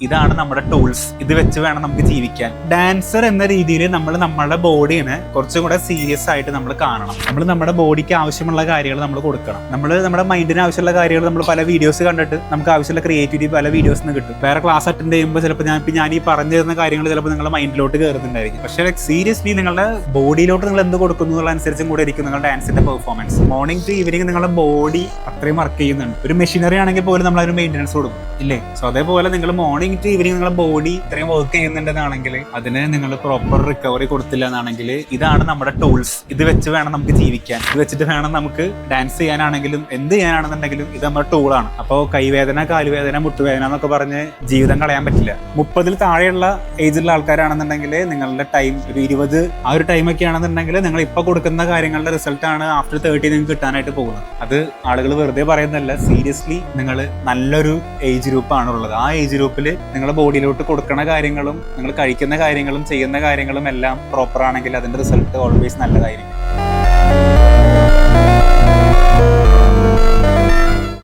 ഇതാണ് നമ്മുടെ ടൂൾസ്. ഇത് വെച്ച് വേണം നമുക്ക് ജീവിക്കാൻ. ഡാൻസർ എന്ന രീതിയിൽ നമ്മൾ നമ്മുടെ ബോഡിനെ കുറച്ചും കൂടെ സീരിയസ് ആയിട്ട് നമ്മൾ കാണണം. നമ്മൾ നമ്മുടെ ബോഡിക്ക് ആവശ്യമുള്ള കാര്യങ്ങൾ നമ്മൾ കൊടുക്കണം. നമ്മൾ നമ്മുടെ മൈൻഡിന് ആവശ്യമുള്ള കാര്യങ്ങൾ നമ്മൾ പല വീഡിയോസ് കണ്ടിട്ട് നമുക്ക് ആവശ്യമുള്ള ക്രിയേറ്റിവിറ്റി പല വീഡിയോസ് നിന്ന് കിട്ടും. വേറെ ക്ലാസ് അറ്റൻഡ് ചെയ്യുമ്പോൾ ചിലപ്പോൾ ഞാൻ ഈ പറഞ്ഞു തരുന്ന കാര്യങ്ങൾ ചിലപ്പോൾ നിങ്ങളുടെ മൈൻഡിലോട്ട് കയറുന്നുണ്ടായിരിക്കും. പക്ഷേ സീരിയസ്ലി നിങ്ങളുടെ ബോഡിയിലോട്ട് നിങ്ങൾ എന്ത് കൊടുക്കുന്നു അനുസരിച്ചും കൂടെ ഇരിക്കും നിങ്ങളുടെ ഡാൻസിന്റെ പെർഫോമൻസ്. മോർണിംഗ് ടു ഈവനിങ് നിങ്ങളുടെ ബോഡി അത്രയും വർക്ക് ചെയ്യുന്നുണ്ട്. ഒരു മെഷീനറി ആണെങ്കിൽ പോലും നമ്മൾ അതിന് മെയിൻ്റെനൻസ് കൊടുക്കും ഇല്ലേ? സോ അതേപോലെ നിങ്ങൾ മോർണിംഗ് ടു ഈവനിങ് നിങ്ങളുടെ ബോഡി ഇത്രയും വർക്ക് ചെയ്യുന്നുണ്ടെന്നാണെങ്കിൽ അതിന് നിങ്ങൾ പ്രോപ്പർ റിക്കവറി കൊടുത്തില്ല എന്നാണെങ്കിൽ ഇതാണ് നമ്മുടെ ടൂൾസ്. ഇത് വെച്ച് വേണം നമുക്ക് ജീവിക്കാൻ. ഇത് വെച്ചിട്ട് വേണം നമുക്ക് ഡാൻസ് ചെയ്യാനാണെങ്കിലും എന്ത് ചെയ്യാനാണെന്നുണ്ടെങ്കിലും ഇത് നമ്മുടെ ടൂളാണ്. അപ്പോൾ കൈവേദന, കാലുവേദന, മുട്ടുവേദന എന്നൊക്കെ പറഞ്ഞ് ജീവിതം കളയാൻ പറ്റില്ല. 30-ൽ താഴെയുള്ള ഏജിലുള്ള ആൾക്കാരാണെന്നുണ്ടെങ്കിൽ നിങ്ങളുടെ ടൈം ഒരു 20 ആ ഒരു ടൈമൊക്കെ ആണെന്നുണ്ടെങ്കിൽ നിങ്ങൾ ഇപ്പോൾ കൊടുക്കുന്ന കാര്യങ്ങളുടെ റിസൾട്ടാണ് ആഫ്റ്റർ 30 നിങ്ങൾക്ക് കിട്ടാനായിട്ട് പോകുന്നത്. അത് ആളുകൾ വെറുതെ പറയുന്നതല്ല, സീരിയസ്ലി നിങ്ങൾ നല്ലൊരു ഏജ് ഗ്രൂപ്പാണുള്ളത്. ആ ഏജ് ഗ്രൂപ്പിൽ നിങ്ങളുടെ ബോഡിയിലോട്ട് കൊടുക്കുന്ന കാര്യങ്ങളും നിങ്ങൾ കഴിക്കുന്ന കാര്യങ്ങളും ചെയ്യുന്ന കാര്യങ്ങളും എല്ലാം പ്രോപ്പർ ആണെങ്കിൽ അതിന്റെ റിസൾട്ട് ഓൾവേസ് നല്ലതായിരിക്കും.